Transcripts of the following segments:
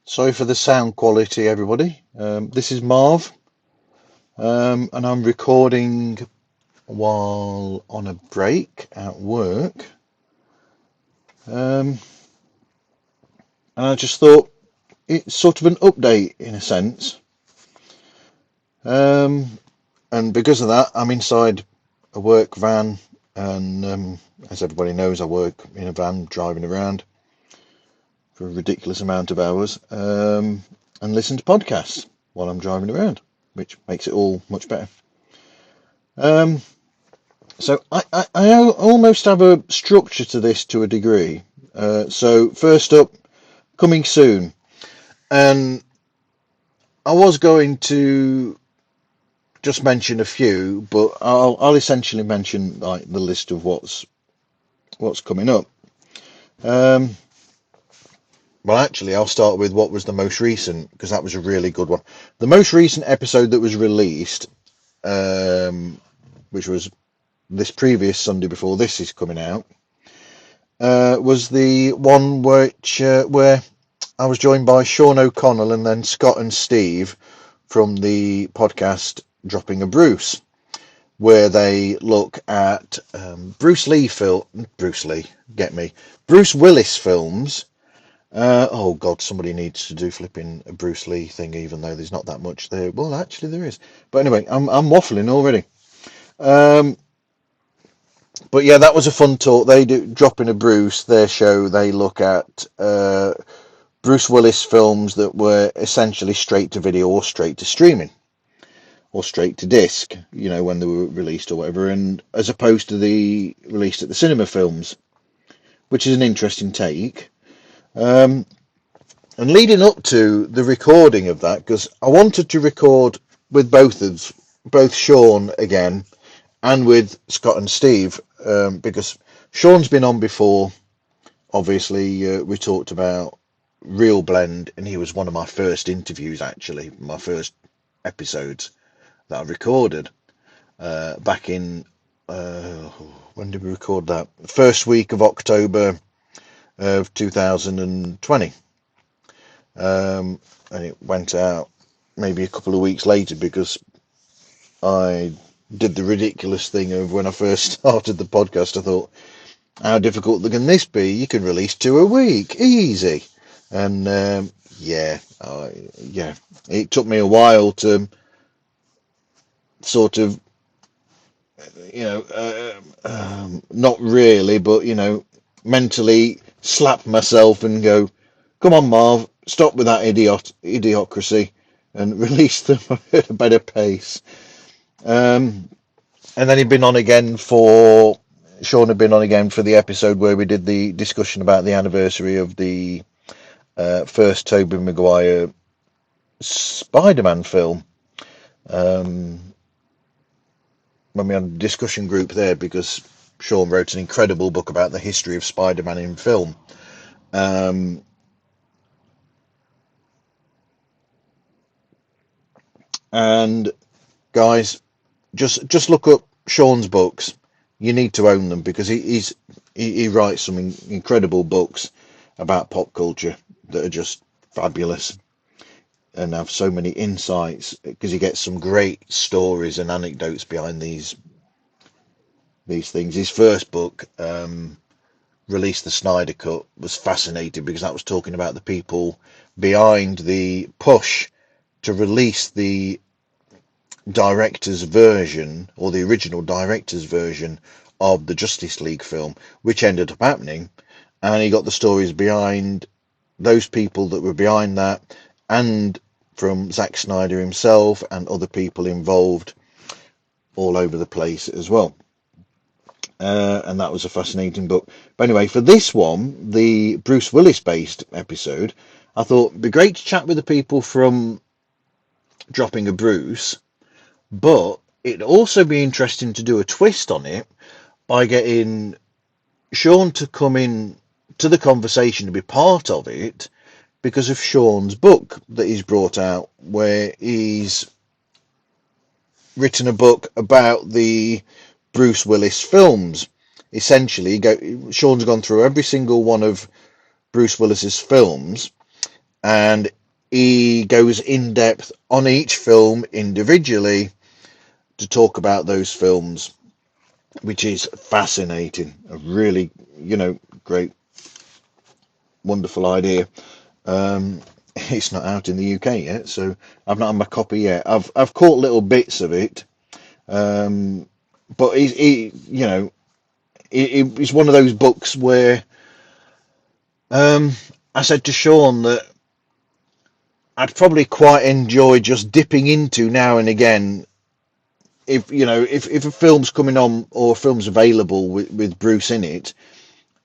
Sorry for the sound quality, everybody. This is Marv, and I'm recording while on a break at work. And I just thought it's sort of an update in a sense. And because of that, I'm inside a work van, and as everybody knows, I work in a van driving around for a ridiculous amount of hours, and listen to podcasts while I'm driving around, which makes it all much better. So I almost have a structure to this to a degree. So first up, coming soon, and I was going to just mention a few, but I'll essentially mention like the list of what's coming up. Well, actually, I'll start with what was the most recent, because that was a really good one. The most recent episode that was released, which was this previous Sunday before this is coming out, was the one where I was joined by Sean O'Connell and then Scott and Steve from the podcast Dropping a Bruce, where they look at Bruce Willis films. Oh God, somebody needs to do flipping a Bruce Lee thing, even though there's not that much there. Well, actually there is. But anyway, I'm waffling already. But yeah, that was a fun talk. They do Dropping a Bruce, their show. They look at Bruce Willis films that were essentially straight to video or straight to streaming or straight to disc, when they were released or whatever, and as opposed to the released at the cinema films, which is an interesting take. And leading up to the recording of that, because I wanted to record with both Sean again and with Scott and Steve, because Sean's been on before. Obviously, we talked about Real Blend, and he was one of my first interviews, actually, my first episodes that I recorded back in, when did we record that? First week of October of 2020. And it went out maybe a couple of weeks later because I did the ridiculous thing of when I first started the podcast. I thought, how difficult can this be? You can release 2 a week, easy. And it took me a while to sort of, not really, but mentally slap myself and go, come on, Marv, stop with that idiocracy and release them at a better pace. And then Sean had been on again for the episode where we did the discussion about the anniversary of the first Tobey Maguire Spider-Man film. When we had a discussion group there, because Sean wrote an incredible book about the history of Spider-Man in film. And guys, just look up Sean's books. You need to own them, because he writes some incredible books about pop culture that are just fabulous and have so many insights, because he gets some great stories and anecdotes behind these things. His first book, Release the Snyder Cut, was fascinating because that was talking about the people behind the push to release the director's version, or the original director's version of the Justice League film, which ended up happening. And he got the stories behind those people that were behind that, and from Zack Snyder himself and other people involved all over the place as well. And that was a fascinating book. But anyway, for this one, the Bruce Willis based episode, I thought it'd be great to chat with the people from Dropping a Bruce, but it'd also be interesting to do a twist on it by getting Sean to come in to the conversation to be part of it, because of Sean's book that he's brought out, where he's written a book about the Bruce Willis films. Essentially, Sean's gone through every single one of Bruce Willis's films and he goes in depth on each film individually to talk about those films, which is fascinating. A really, great, wonderful idea. It's not out in the UK yet, so I've not had my copy yet. I've caught little bits of it, but it's one of those books where I said to Sean that I'd probably quite enjoy just dipping into now and again. If a film's coming on or a film's available with Bruce in it,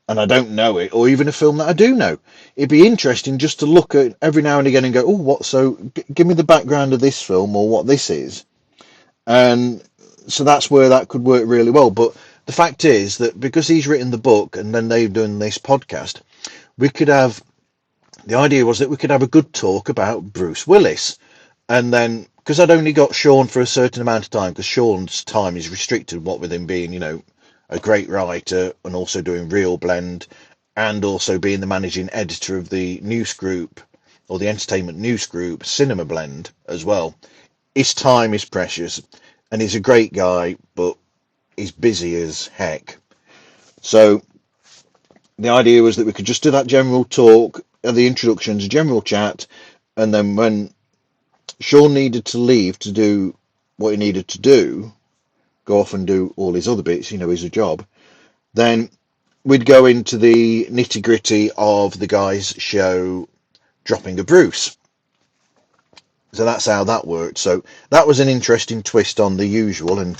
and I don't know it, or even a film that I do know, it'd be interesting just to look at every now and again and go, oh, what? So give me the background of this film or what this is, and so that's where that could work really well. But the fact is that because he's written the book and then they've done this podcast, we could have. The idea was that we could have a good talk about Bruce Willis, and then because I'd only got Sean for a certain amount of time, because Sean's time is restricted, what with him being, a great writer and also doing Real Blend and also being the managing editor of the news group or the entertainment news group Cinema Blend as well. His time is precious and he's a great guy, but he's busy as heck. So the idea was that we could just do that general talk, the introductions, general chat, and then when Sean needed to leave to do what he needed to do, go off and do all his other bits, he's a job, then we'd go into the nitty gritty of the guy's show, Dropping a Bruce. So that's how that worked. So that was an interesting twist on the usual. And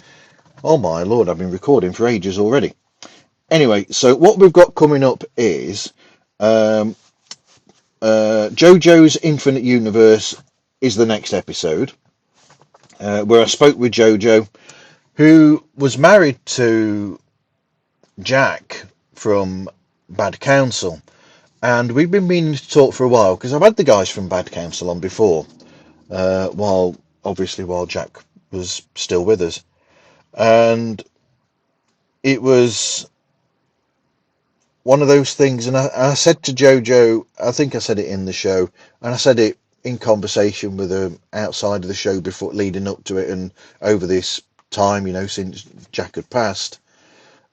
oh my Lord, I've been recording for ages already. Anyway, so what we've got coming up is JoJo's Infinite Universe is the next episode, where I spoke with JoJo, who was married to Jack from Bad Counsel, and we've been meaning to talk for a while because I've had the guys from Bad Counsel on before, while Jack was still with us, and it was one of those things. And I said to JoJo, I think I said it in the show, and I said it in conversation with her outside of the show before, leading up to it, and over this time, since Jack had passed.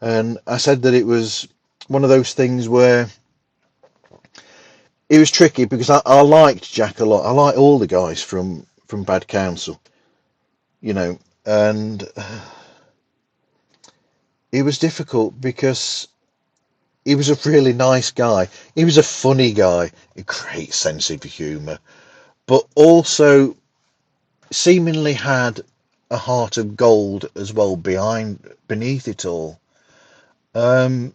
And I said that it was one of those things where it was tricky because I liked Jack a lot. I like all the guys from Bad Counsel, and it was difficult because he was a really nice guy. He was a funny guy, a great sense of humour, but also seemingly had a heart of gold as well beneath it all. And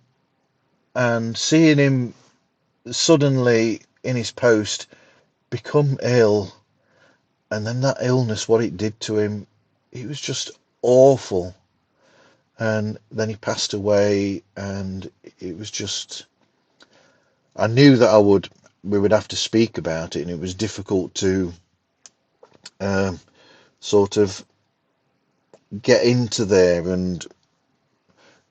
seeing him suddenly in his post become ill, and then that illness, what it did to him, it was just awful. And then he passed away, and it was just, I knew that we would have to speak about it, and it was difficult to sort of get into there. And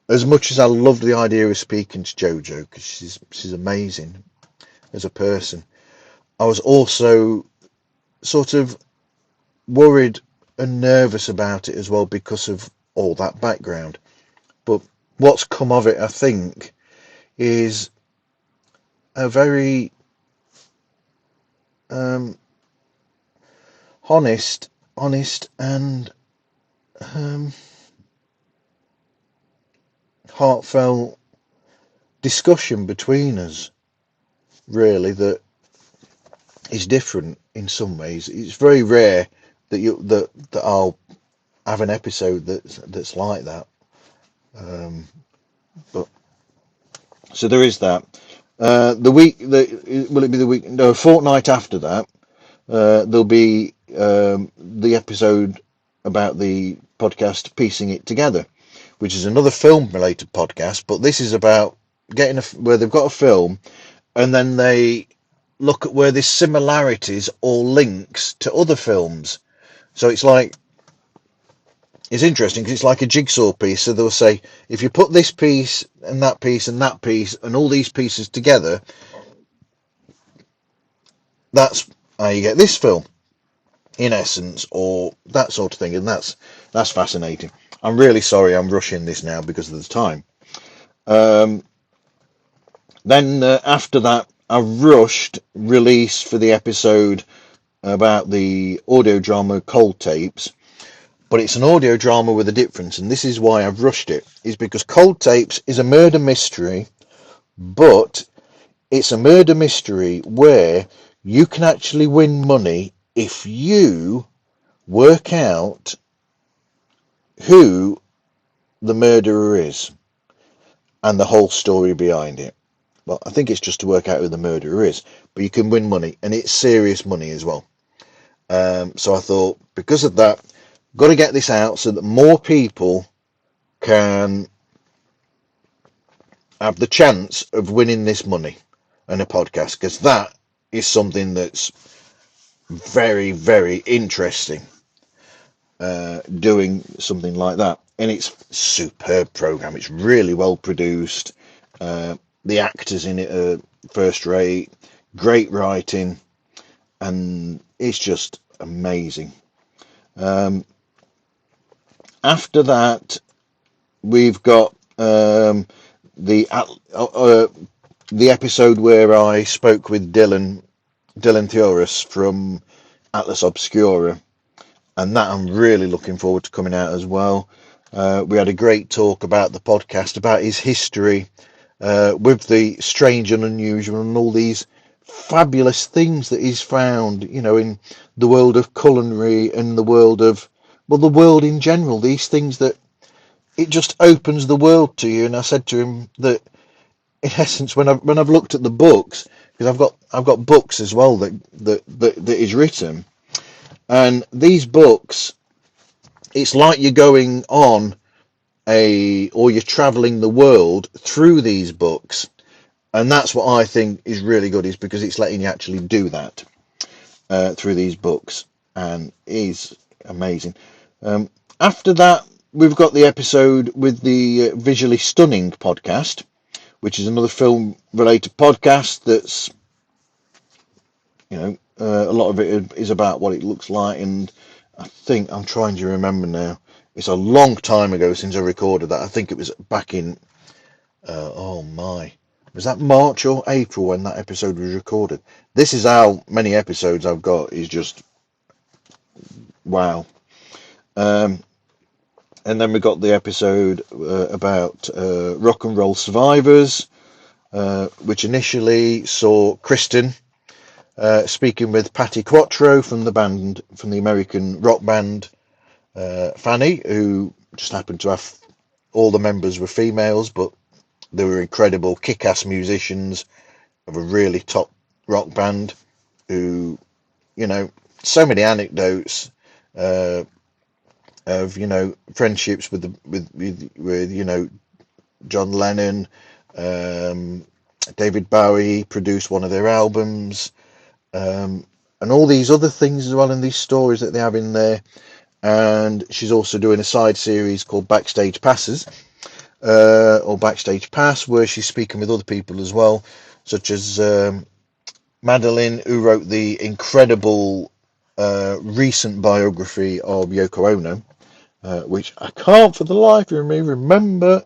as much as I love the idea of speaking to JoJo, because she's amazing as a person, I was also sort of worried and nervous about it as well because of all that background. But what's come of it, I think, is a very honest and heartfelt discussion between us, really, that is different in some ways. It's very rare that I'll have an episode that's like that. But so there is that. Will it be the week? No, a fortnight after that, there'll be the episode about the podcast Piecing It Together, which is another film-related podcast. But this is about where they've got a film, and then they look at where there's similarities or links to other films. So it's interesting because it's like a jigsaw piece. So they'll say, if you put this piece and that piece and that piece and all these pieces together, that's how you get this film, in essence, or that sort of thing, and that's fascinating. I'm really sorry I'm rushing this now because of the time. Um, then after that, I rushed release for the episode about the audio drama Cold Tapes, but it's an audio drama with a difference, and this is why I've rushed it, is because Cold Tapes is a murder mystery, but it's a murder mystery where you can actually win money if you work out who the murderer is and the whole story behind it. Well, I think it's just to work out who the murderer is, but you can win money, and it's serious money as well. So I thought, because of that, got to get this out so that more people can have the chance of winning this money and a podcast, because that is something that's very, very interesting, doing something like that. And it's superb program. It's really well produced. The actors in it are first rate, great writing, and it's just amazing. After that, we've got the episode where I spoke with Dylan Theorus from Atlas Obscura, and that I'm really looking forward to coming out as well. We had a great talk about the podcast, about his history with the strange and unusual and all these fabulous things that he's found, in the world of culinary and the world of, well, the world in general, these things that it just opens the world to you. And I said to him that, in essence, when I've looked at the books, because I've got books as well that is written, and these books, it's like you're going on or you're traveling the world through these books, and that's what I think is really good, is because it's letting you actually do that through these books, and is amazing. After that, we've got the episode with the Visually Stunning podcast, which is another film related podcast that's, a lot of it is about what it looks like. And I think, I'm trying to remember now, it's a long time ago since I recorded that. I think it was back in, was that March or April when that episode was recorded? This is how many episodes I've got, is just wow. And then we got the episode about rock and roll survivors, which initially saw Kristen speaking with Patti Quattro from the American rock band Fanny, who just happened to have, all the members were females, but they were incredible, kick-ass musicians of a really top rock band who, so many anecdotes of, friendships with John Lennon, David Bowie produced one of their albums, and all these other things as well, and these stories that they have in there. And she's also doing a side series called Backstage Passes, or Backstage Pass, where she's speaking with other people as well, such as Madeline, who wrote the incredible recent biography of Yoko Ono, which I can't for the life of me remember.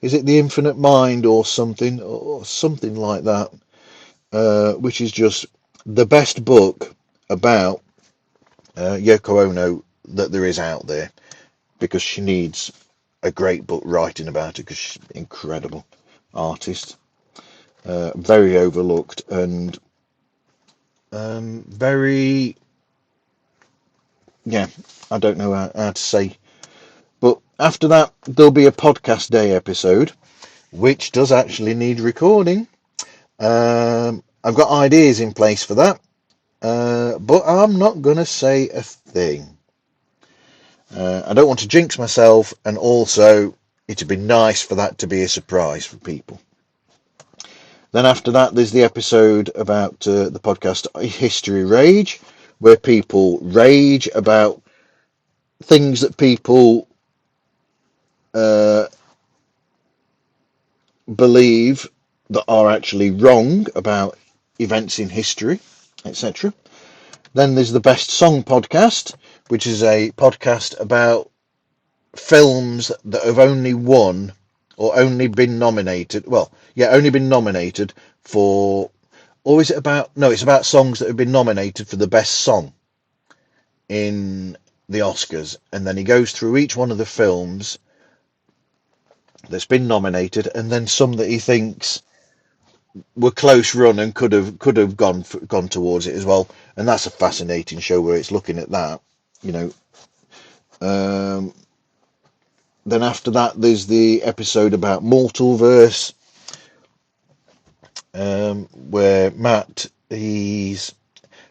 Is it The Infinite Mind or something like that? Which is just the best book about Yoko Ono that there is out there, because she needs a great book writing about it, because she's an incredible artist, very overlooked, and very, I don't know how to say. But after that, there'll be a podcast day episode, which does actually need recording. I've got ideas in place for that, but I'm not going to say a thing. I don't want to jinx myself, and also it'd be nice for that to be a surprise for people. Then after that, there's the episode about the podcast History Rage, where people rage about things that people believe that are actually wrong about events in history, etc. Then there's the Best Song podcast, which is a podcast about films that have only won or only been nominated. Well, yeah, only been nominated for, or is it about, no, it's about songs that have been nominated for the best song in the Oscars. And then he goes through each one of the films that's been nominated, and then some that he thinks were close run and could have gone towards it as well. And that's a fascinating show where it's looking at that, you know. Then after that, there's the episode about Mortalverse, where Matt, he's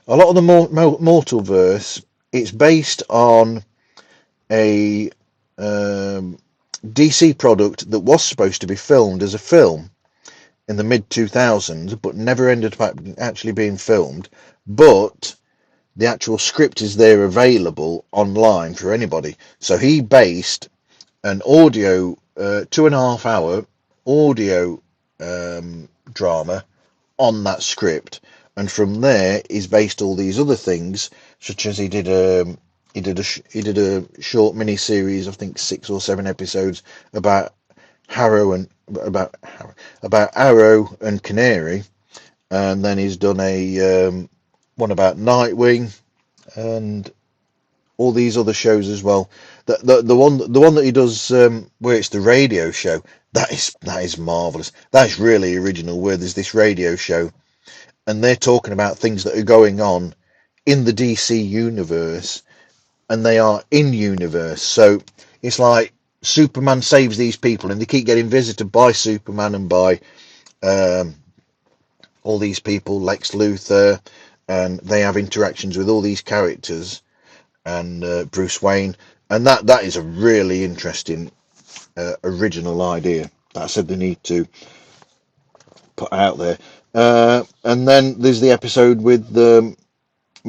a lot of the Mortalverse. It's based on a DC product that was supposed to be filmed as a film in the mid 2000s, but never ended up actually being filmed. But the actual script is there available online for anybody. So he based an audio 2.5 hour audio drama on that script, and from there he's based all these other things, such as he did a short mini series, I think 6 or 7 episodes about Arrow and Canary, and then he's done a one about Nightwing and all these other shows as well. The one that he does where it's the radio show, that is marvelous. That is really original, where there's this radio show and they're talking about things that are going on in the DC universe, and they are in universe. So it's like Superman saves these people and they keep getting visited by Superman and by all these people, Lex Luthor, and they have interactions with all these characters and Bruce Wayne, and that is a really interesting original idea that I said they need to put out there. And then there's the episode with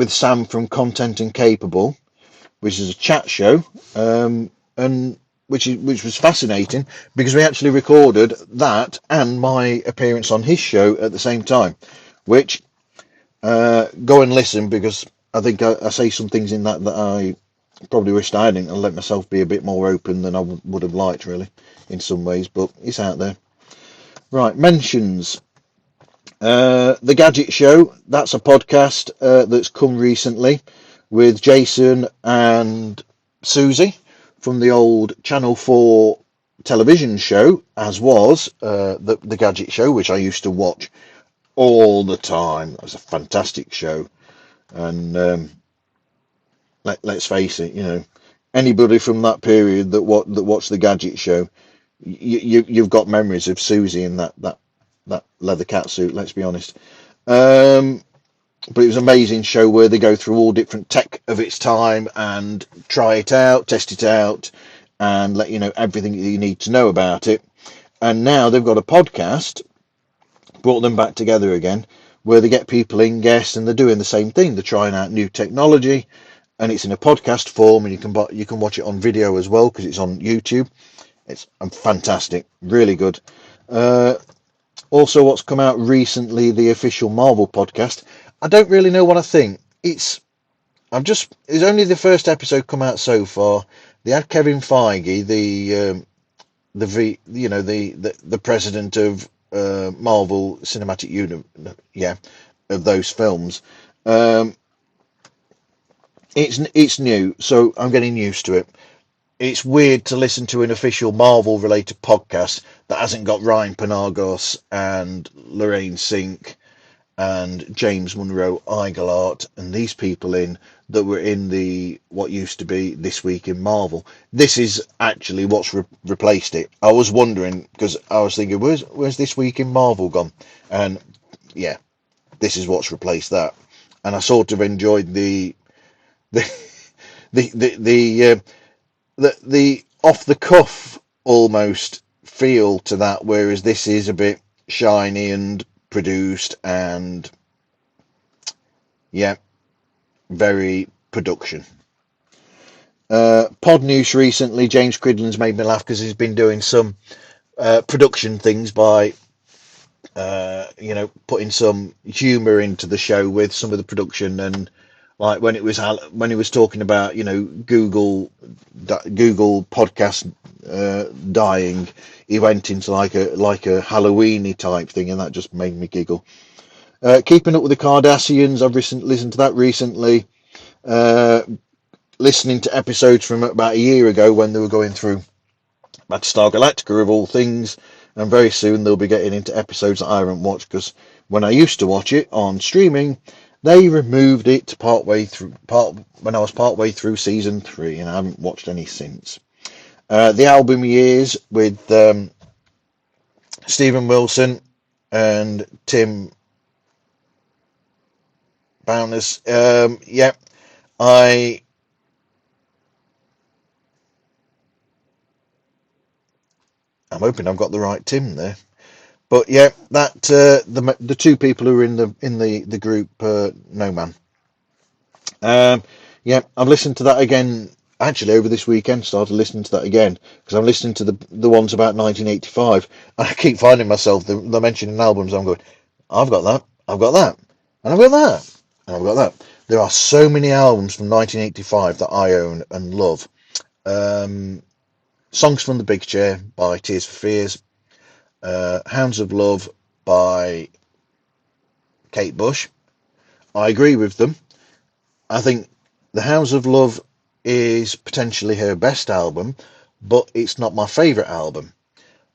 Sam from Content and Capable, which is a chat show, and which was fascinating because we actually recorded that and my appearance on his show at the same time. Which go and listen, because I think I say some things in that I probably wished I hadn't, and let myself be a bit more open than I would have liked, really, in some ways. But it's out there. Right, mentions. The Gadget Show, that's a podcast that's come recently with Jason and Susie from the old Channel 4 television show, as was the Gadget Show, which I used to watch all the time. That was a fantastic show. And let's face it, you know, anybody from that period that watched the Gadget Show, you've got memories of Susie in that leather catsuit, let's be honest. But it was an amazing show where they go through all different tech of its time and try it out, test it out, and let you know everything that you need to know about it. And now they've got a podcast, brought them back together again, where they get people in, guests, and they're doing the same thing. They're trying out new technology, and it's in a podcast form, and you can watch it on video as well because it's on YouTube. It's fantastic, really good. Also, what's come out recently, the official Marvel podcast. I don't really know what I think. It's only the first episode come out so far. They had Kevin Feige, the president of Marvel Cinematic Universe, of those films. It's new, so I'm getting used to it. It's weird to listen to an official Marvel related podcast that hasn't got Ryan Penagos and Lorraine Sink and James Monroe Iglehart and these people in that were in what used to be This Week in Marvel. This is actually what's replaced it. I was wondering, because I was thinking, where's This Week in Marvel gone? And yeah, this is what's replaced that. And I sort of enjoyed the off the cuff almost feel to that, whereas this is a bit shiny and produced and very production. Pod news recently, James Cridland's made me laugh because he's been doing some production things by putting some humour into the show with some of the production, and like when he was talking about Google podcast dying, he went into like a Halloweeny type thing, and that just made me giggle. Keeping Up with the Kardashians, I've listened to that recently. Uh, Listening to episodes from about a year ago when they were going through Battlestar Galactica of all things, and very soon they'll be getting into episodes that I haven't watched, because when I used to watch it on streaming, they removed it when I was partway through season 3, and I haven't watched any since. The album years with Stephen Wilson and Tim Bowness. Yeah, I I'm hoping I've got the right Tim there. But yeah, that the two people who are in the group, no man. Um, yeah, I've listened to that again actually over this weekend. Started listening to that again because I'm listening to the ones about 1985, and I keep finding myself they're mentioning albums. I'm going, I've got that, I've got that, and I've got that, and I've got that. There are so many albums from 1985 that I own and love. Um, Songs from the Big Chair by Tears for Fears, Hounds of Love by Kate Bush. I agree with them. I think The Hounds of Love is potentially her best album, but it's not my favourite album.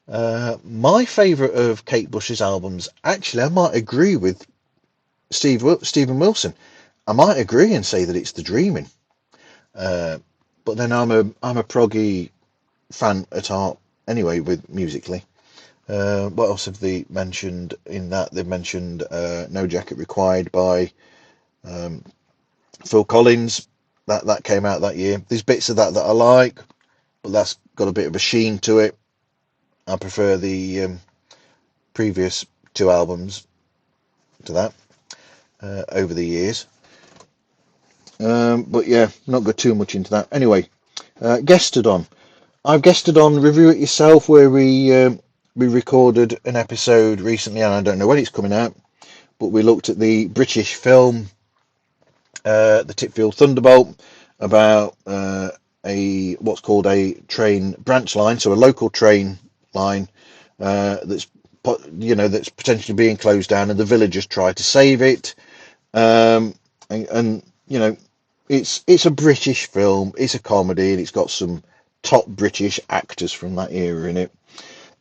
My favourite of Kate Bush's albums, actually, I might agree with Stephen Wilson. I might agree and say that it's The Dreaming. Uh, but then I'm a proggy fan at heart anyway with musically. What else have they mentioned in that? They've mentioned No Jacket Required by um, Phil Collins. That came out that year. There's bits of that I like, but that's got a bit of a sheen to it. I prefer the previous two albums to that over the years. But yeah, not go too much into that. Anyway, guested on. I've guested on Review It Yourself, where we recorded an episode recently, and I don't know when it's coming out, but we looked at the British film, the Titfield Thunderbolt, about what's called a train branch line, so a local train line that's potentially being closed down, and the villagers try to save it. And it's a British film, it's a comedy, and it's got some top British actors from that era in it.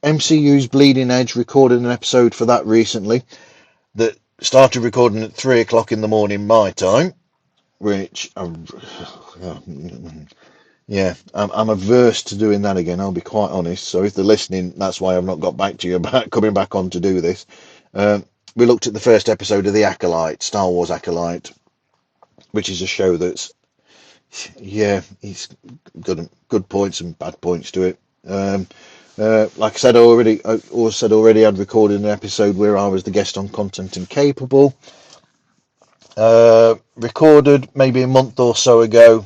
MCU's Bleeding Edge recorded an episode for that recently that started recording at 3 o'clock in the morning my time, which I'm averse to doing that again, I'll be quite honest. So if they're listening, that's why I've not got back to you about coming back on to do this. We looked at the first episode of The Acolyte, Star Wars Acolyte, which is a show that's, it's good points and bad points to it. Like I said already, I'd recorded an episode where I was the guest on Content and Capable. Recorded maybe a month or so ago,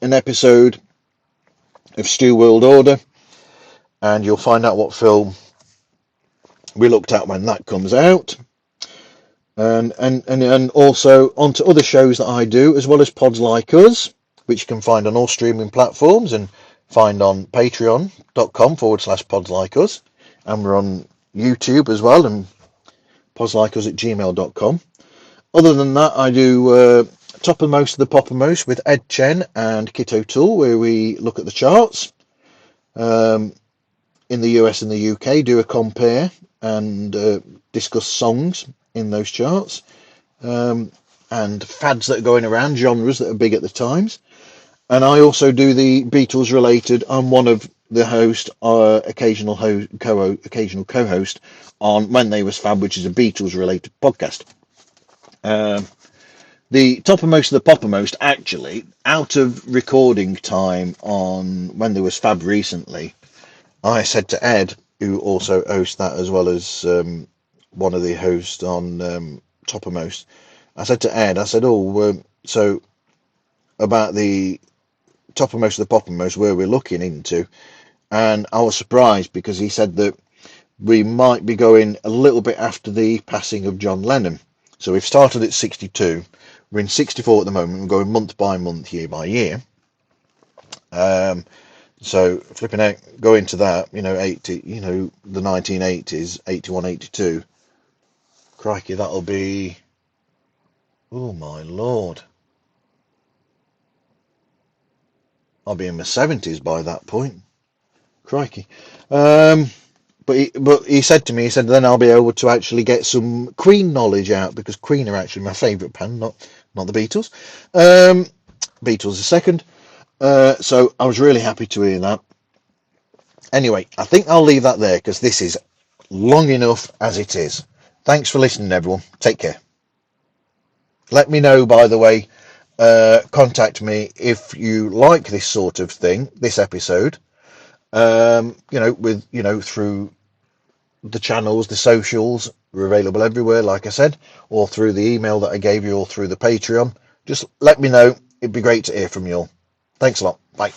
an episode of Stew World Order, and you'll find out what film we looked at when that comes out. And also onto other shows that I do, as well as Pods Like Us, which you can find on all streaming platforms and find on patreon.com/Pods Like Us. And we're on YouTube as well, and podslikeus@gmail.com. Other than that, I do Top of Most of the Poppermost with Ed Chen and Kit O'Toole, where we look at the charts in the US and the UK, do a compare and discuss songs in those charts, and fads that are going around, genres that are big at the times. And I also do the Beatles related. I'm one of the host, occasional co-host on When They Was Fab, which is a Beatles related podcast. The Top of Most of the Poppermost, actually, out of recording time on When There Was Fab recently, I said to Ed, who also hosts that as well as one of the hosts on Toppermost, I said to Ed, so about the Toppermost of the Poppermost, where we're looking into, and I was surprised because he said that we might be going a little bit after the passing of John Lennon. So we've started at 62. We're in 64 at the moment. We're going month by month, year by year. So flipping out, go into that, 80, the 1980s, 81, 82. Crikey, that'll be, oh my Lord. I'll be in my 70s by that point. Crikey. But he said to me, he said, then I'll be able to actually get some Queen knowledge out, because Queen are actually my favourite band, not the Beatles. Beatles are second. So I was really happy to hear that. Anyway, I think I'll leave that there because this is long enough as it is. Thanks for listening, everyone. Take care. Let me know, by the way, contact me if you like this sort of thing, this episode, through the channels, the socials. We're available everywhere, like I said, or through the email that I gave you, or through the Patreon. Just let me know. It'd be great to hear from you all. Thanks a lot. Bye.